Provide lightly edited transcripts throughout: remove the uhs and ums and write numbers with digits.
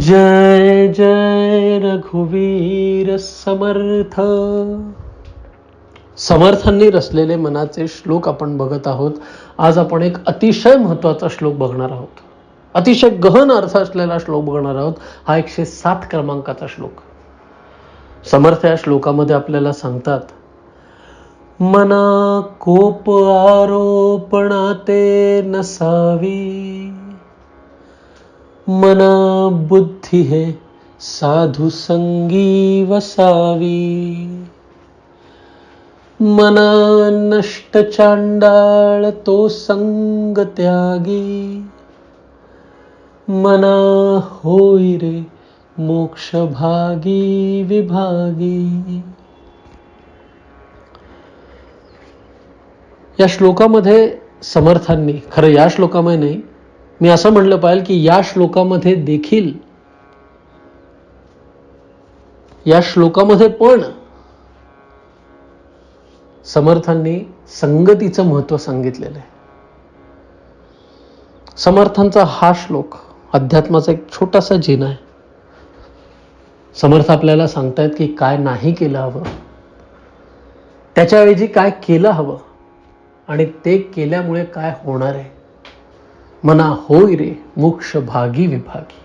जय जय रघुवीर समर्थ. समर्थांनी रचलेले मनाचे श्लोक आपण बघत आहोत. आज आपण एक अतिशय महत्वाचा श्लोक बघणार आहोत. अतिशय गहन अर्थ असलेला श्लोक बघणार आहोत. हा 107 क्रमांकाचा श्लोक. समर्थ या श्लोकामध्ये आपल्याला सांगतात, मना कोप आरोपणाते नसावी, मना बुद्धी है साधु संगी वसावी, मना नष्ट चांडाळ तो संग त्यागी, मना होई रे मोक्ष भागी विभागी. या श्लोकामध्ये समर्थांनी, खरं या श्लोकामध्ये नाही, मी असं म्हणलं पाहिजे की या श्लोकामध्ये देखील, या श्लोकामध्ये पण समर्थांनी संगतीचं महत्व सांगितलेलं आहे. समर्थांचा हा श्लोक अध्यात्माचा एक छोटासा जिना आहे. समर्थ आपल्याला सांगतायत की काय नाही केलं हवं, त्याच्याऐवजी काय केलं हवं आणि ते केल्यामुळे काय होणार आहे. मना होई रे मोक्ष भागी विभागी.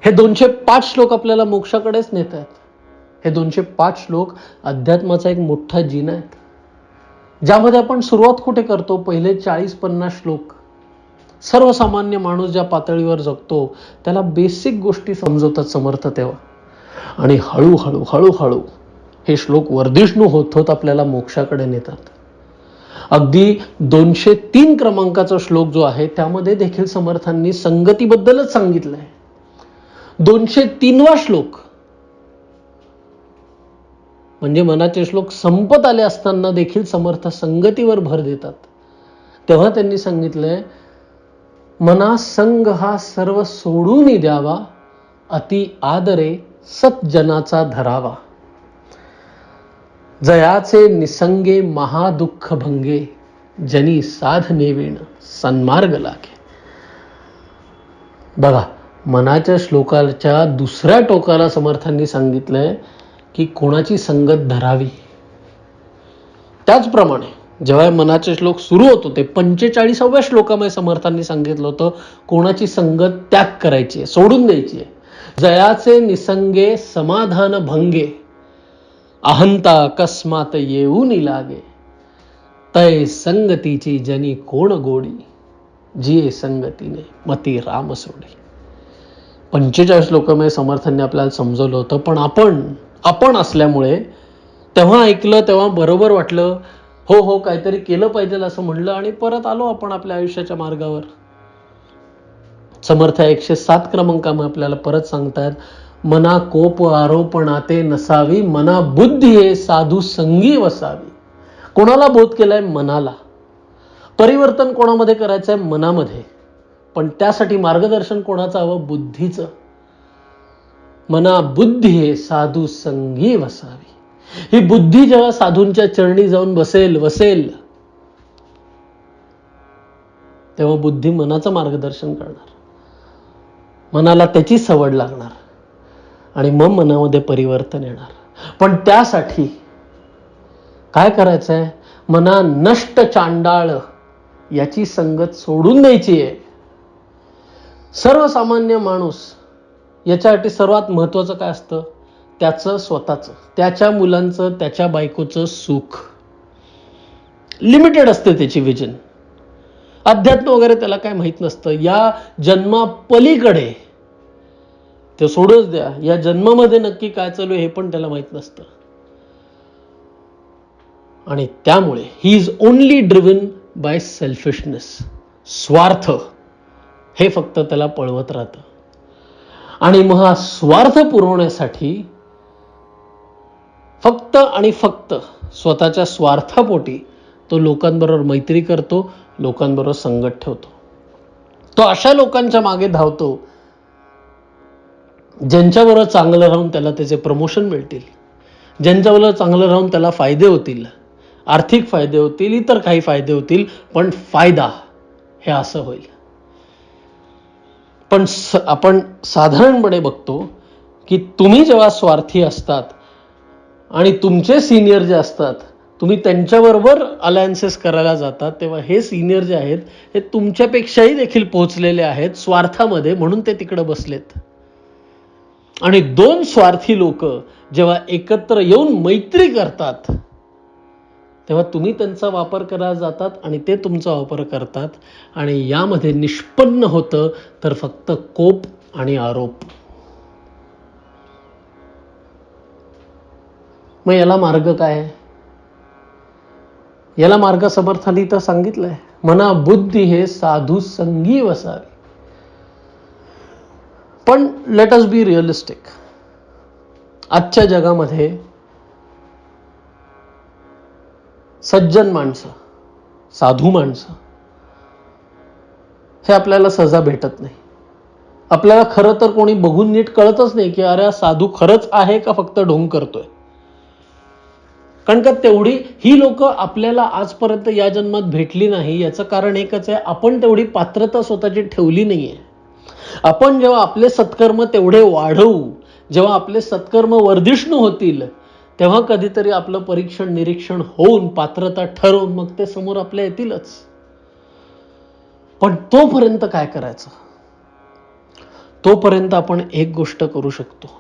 हे 205 श्लोक आपल्याला मोक्षाकडेच नेत आहेत. हे 205 श्लोक अध्यात्माचा एक मोठा जिना आहेत, ज्यामध्ये आपण सुरुवात कुठे करतो. पहिले 40-50 श्लोक सर्वसामान्य माणूस ज्या पातळीवर जगतो त्याला बेसिक गोष्टी समजवतात समर्थ तेव्हा, आणि हळूहळू हळूहळू हे श्लोक वर्धिष्णू होत होत आपल्याला मोक्षाकडे नेतात. अगदी 203 क्रमांकाचा श्लोक जो आहे त्यामध्ये देखील समर्थांनी संगतीबद्दलच सांगितलंय. 203वा श्लोक म्हणजे मनाचे श्लोक संपत आले असताना देखील समर्थ संगतीवर भर देतात. तेव्हा त्यांनी सांगितलंय, मना संग हा सर्व सोडून द्यावा, अति आदरे सज्जनाचा धरावा, जयाचे निसंगे महादुःख भंगे, जनी साधने विण सन्मार्ग लागे. बघा, मनाच्या श्लोकाच्या दुसऱ्या टोकाला समर्थांनी सांगितलंय की कोणाची संगत धरावी. त्याचप्रमाणे जेव्हा मनाचे श्लोक सुरू होत होते 45व्या श्लोकामध्ये समर्थांनी सांगितलं होतं कोणाची संगत त्याग करायची आहे, सोडून द्यायची आहे. जयाचे निसंगे समाधान भंगे, अहंता अकस्मात येऊन लागे, तय संगतीची जनी कोण गोडी, जिये संगतीने मती राम सोडी. 45 श्लोकामध्ये समर्थांनी आपल्याला समजवलं होतं, पण आपण असल्यामुळे तेव्हा ऐकलं, तेव्हा बरोबर वाटलं, हो काहीतरी केलं पाहिजे असं म्हणलं आणि परत आलो आपण आपल्या आयुष्याच्या मार्गावर. समर्थ 107 क्रमांकामध्ये आपल्याला परत सांगतात, मना कोप आरोपणाते नसावी, मना बुद्धी आहे साधू संगी वसावी. कोणाला बोध केलाय? मनाला. परिवर्तन कोणामध्ये करायचंय? मनामध्ये. पण त्यासाठी मार्गदर्शन कोणाचं हवं? बुद्धीचं. मना बुद्धी आहे साधू संगी वसावी. ही बुद्धी जेव्हा साधूंच्या चरणी जाऊन बसेल तेव्हा बुद्धी मनाचं मार्गदर्शन करणार, मनाला त्याची सवड लागणार आणि मग मनामध्ये परिवर्तन येणार. पण त्यासाठी काय करायचंय? मना नष्ट चांडाळ याची संगत सोडून द्यायची आहे. सर्वसामान्य माणूस याच्यासाठी सर्वात महत्वाचं काय असतं? त्याचं स्वतःचं, त्याच्या मुलांचं, त्याच्या बायकोचं सुख. लिमिटेड असते त्याची विजन. अध्यात्म वगैरे त्याला काय माहित नसतं. या जन्मापलीकडे ते सोडूच द्या, या जन्मामध्ये नक्की काय चालू आहे हे पण त्याला माहित नसतं. आणि त्यामुळे he is only driven by selfishness. स्वार्थ हे फक्त त्याला पळवत राहतं. आणि मग हा स्वार्थ पुरवण्यासाठी फक्त आणि फक्त स्वतःच्या स्वार्थापोटी तो लोकांबरोबर मैत्री करतो, लोकांबरोबर संगत ठेवतो. तो अशा लोकांच्या मागे धावतो ज्यांच्याबरोबर चांगलं राहून त्याला त्याचे प्रमोशन मिळतील, ज्यांच्याबरोबर चांगलं राहून त्याला फायदे होतील, आर्थिक फायदे होतील, इतर काही फायदे होतील, पण फायदा हे असं होईल. पण आपण साधारणपणे बघतो की तुम्ही जेव्हा स्वार्थी असतात आणि तुमचे सिनियर जे असतात, तुम्ही त्यांच्याबरोबर अलायन्सेस करायला जातात, तेव्हा हे सिनियर जे आहेत हे तुमच्यापेक्षाही देखील पोहोचलेले आहेत स्वार्थामध्ये, म्हणून ते तिकडे बसलेत. आणि दोन स्वार्थी लोक जेव्हा एकत्र येऊन मैत्री करतात, तेव्हा तुम्ही त्यांचा वापर करायला जातात आणि ते तुमचा वापर करतात, आणि यामध्ये निष्पन्न होतं तर फक्त कोप आणि आरोप. मग याला मार्ग काय आहे? याला मार्ग समर्थांनी तर सांगितलंय, मना बुद्धी हे साधू संगी वसावी. पण लेट अस बी रिअलिस्टिक. आजच्या जगामध्ये सज्जन माणसं, साधू माणसं हे आपल्याला सहजा भेटत नाही. आपल्याला खरं तर कोणी बघून नीट कळतच नाही की अरे साधू खरंच आहे का फक्त ढोंग करतोय. कारण का तेवढी ही लोक आपल्याला आजपर्यंत या जन्मात भेटली नाही. याचं कारण एकच आहे, आपण तेवढी पात्रता स्वतःची ठेवली नाहीये. आपण जेव्हा आपले सत्कर्म तेवढे वाढवू, जेव्हा आपले सत्कर्म वर्धिष्णू होतील, तेव्हा कधीतरी आपलं परीक्षण निरीक्षण होऊन पात्रता ठरवून मग ते समोर आपल्या येतीलच. पण तोपर्यंत काय करायचं? तोपर्यंत आपण एक गोष्ट करू शकतो,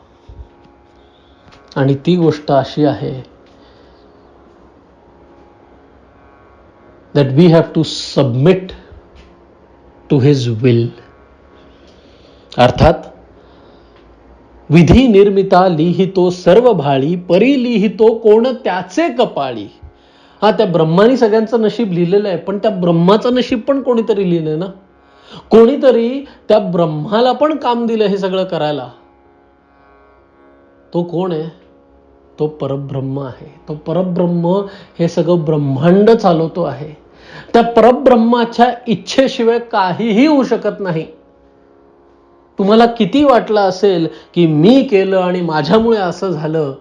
आणि ती गोष्ट अशी आहे that we have to submit to his will. अर्थात विधी निर्मिता लिहितो सर्व भाळी, परी लिहितो कोण त्याचे कपाळी. हा, त्या ब्रह्मानी सगळ्यांचं नशीब लिहिलेलं आहे, पण त्या ब्रह्माचं नशीब पण कोणीतरी लिहिलंय ना. कोणीतरी त्या ब्रह्माला पण काम दिलं हे सगळं करायला. तो कोण आहे? तो परब्रह्म आहे. तो परब्रह्म हे सगळं ब्रह्मांड चालवतो आहे. त्या परब्रह्माच्या इच्छेशिवाय काहीही होऊ शकत नाही. तुम्हाला किती वाटलं असेल की मी केलं आणि माझ्यामुळे असं झालं,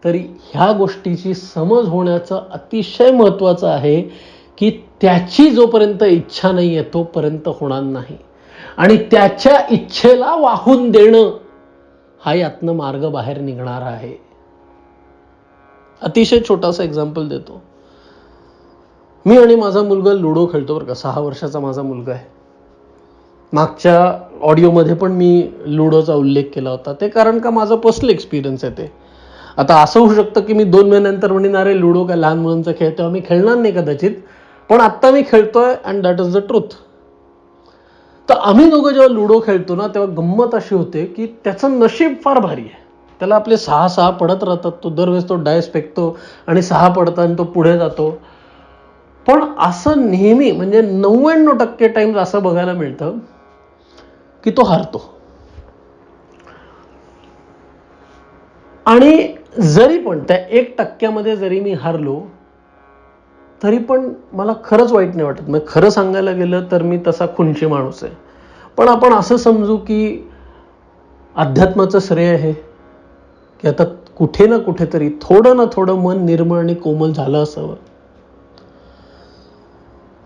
तरी ह्या गोष्टीची समज होण्याचं अतिशय महत्वाचं आहे की त्याची जोपर्यंत इच्छा नाहीये तोपर्यंत होणार नाही. आणि त्याच्या इच्छेला वाहून देणं हा यातनं मार्ग बाहेर निघणार आहे. अतिशय छोटासा एक्झाम्पल देतो. मी आणि माझा मुलगा लुडो खेळतो बरं का. 6 वर्षाचा माझा मुलगा आहे. मागच्या ऑडिओमध्ये पण मी लुडोचा उल्लेख केला होता. ते कारण का माझा पर्सनल एक्सपिरियन्स आहे ते. आता असं होऊ शकतं की मी 2 महिन्यानंतर म्हणेन अरे लुडो काय लहान मुलांचा खेळ, तेव्हा मी खेळणार नाही कदाचित. पण आत्ता मी खेळतोय and that is the truth. तर आम्ही दोघं जेव्हा लुडो खेळतो ना, तेव्हा गंमत अशी होते की त्याचं नशीब फार भारी आहे. त्याला आपले 6 पडत राहतात. तो दरवेळेस तो डायस फेकतो आणि 6 पडतात आणि तो पुढे जातो. पण असं नेहमी म्हणजे 99% टाइम्स असं बघायला मिळतं की तो हारतो. आणि जरी पण त्या 1% जरी मी हारलो, तरी पण मला खरंच वाईट नाही वाटत. मग खरं सांगायला गेलं तर मी तसा खुंची माणूस आहे. पण आपण असं समजू की अध्यात्माचं श्रेय आहे की आता कुठे ना कुठेतरी थोडं ना थोडं मन निर्मळ आणि कोमल झालं असावं.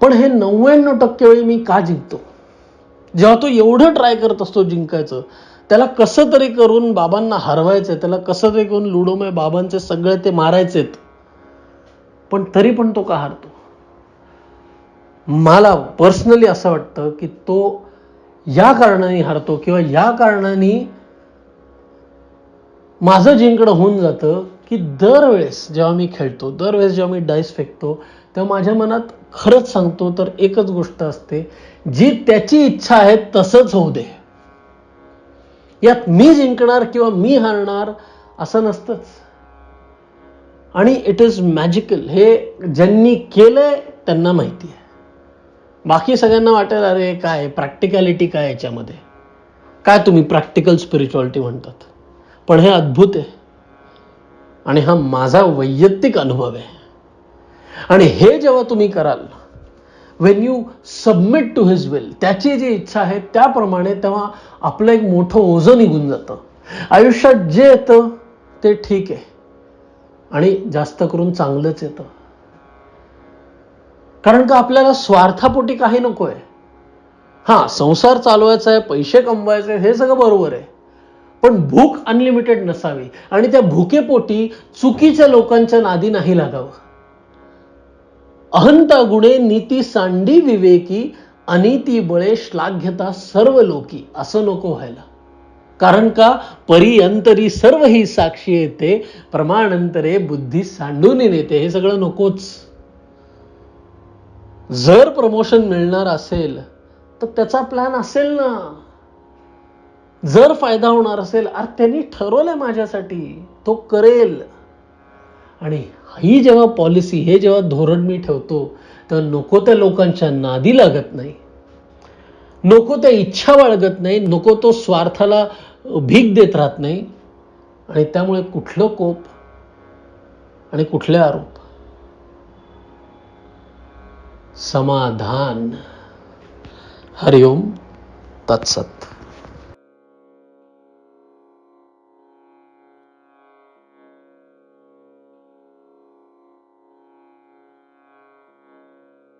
पण हे 99% वेळी मी का जिंकतो? जेव्हा तो एवढं ट्राय करत असतो जिंकायचं, त्याला कसं तरी करून बाबांना हरवायचंय, त्याला कसं तरी करून लुडोमय बाबांचे सगळे ते मारायचेत, पण तरी पण तो का हारतो? मला पर्सनली असं वाटतं की तो या कारणाने हारतो किंवा या कारणाने माझं जिंकणं होऊन जातं की दरवेळेस जेव्हा मी खेळतो, दरवेळेस जेव्हा मी डायस फेकतो, तेव्हा माझ्या मनात खरंच सांगतो तर एकच गोष्ट असते, जी त्याची इच्छा आहे तसंच होऊ दे. यात मी जिंकणार किंवा मी हारणार असं नसतंच. आणि इट इज मॅजिकल. हे ज्यांनी केलंय त्यांना माहिती आहे. बाकी सगळ्यांना वाटेल अरे काय प्रॅक्टिकॅलिटी काय याच्यामध्ये, काय तुम्ही प्रॅक्टिकल स्पिरिच्युअलिटी म्हणतात. पण हे अद्भुत आहे आणि हा माझा वैयक्तिक अनुभव आहे. आणि हे जेव्हा तुम्ही कराल, when you submit to his will, त्याची जी इच्छा आहे त्याप्रमाणे, तेव्हा आपलं एक मोठं ओझं निघून जातं. आयुष्यात जे येतं ते ठीक आहे आणि जास्त करून चांगलंच येतं. कारण का आपल्याला स्वार्थापोटी काही नकोय. हा, संसार चालवायचा आहे, पैसे कमवायचे आहे, हे सगळं बरोबर आहे. पण भूक अनलिमिटेड नसावी आणि त्या भुकेपोटी चुकीच्या लोकांच्या नादी नाही लागावं. अहंता गुणे नीती सांडी विवेकी, अनिती बळे श्लाघ्यता सर्व लोकी, असं नको व्हायला. कारण का, परिअंतरी सर्व ही साक्षी येते, प्रमाणांतरे बुद्धी सांडून नेते. हे सगळं नकोच. जर प्रमोशन मिळणार असेल तर त्याचा प्लॅन असेल ना. जर फायदा होणार असेल, अरे त्यांनी ठरवलंय माझ्यासाठी, तो करेल. आणि ही जेव्हा पॉलिसी, हे जेव्हा धोरण मी ठेवतो, तर नको त्या लोकांच्या नादी लागत नाही, नको त्या इच्छा बाळगत नाही, नको तो स्वार्थाला भीक देत राहत नाही. आणि त्यामुळे कुठलं कोप आणि कुठले आरोप. समाधान. हरिओम तत्सत.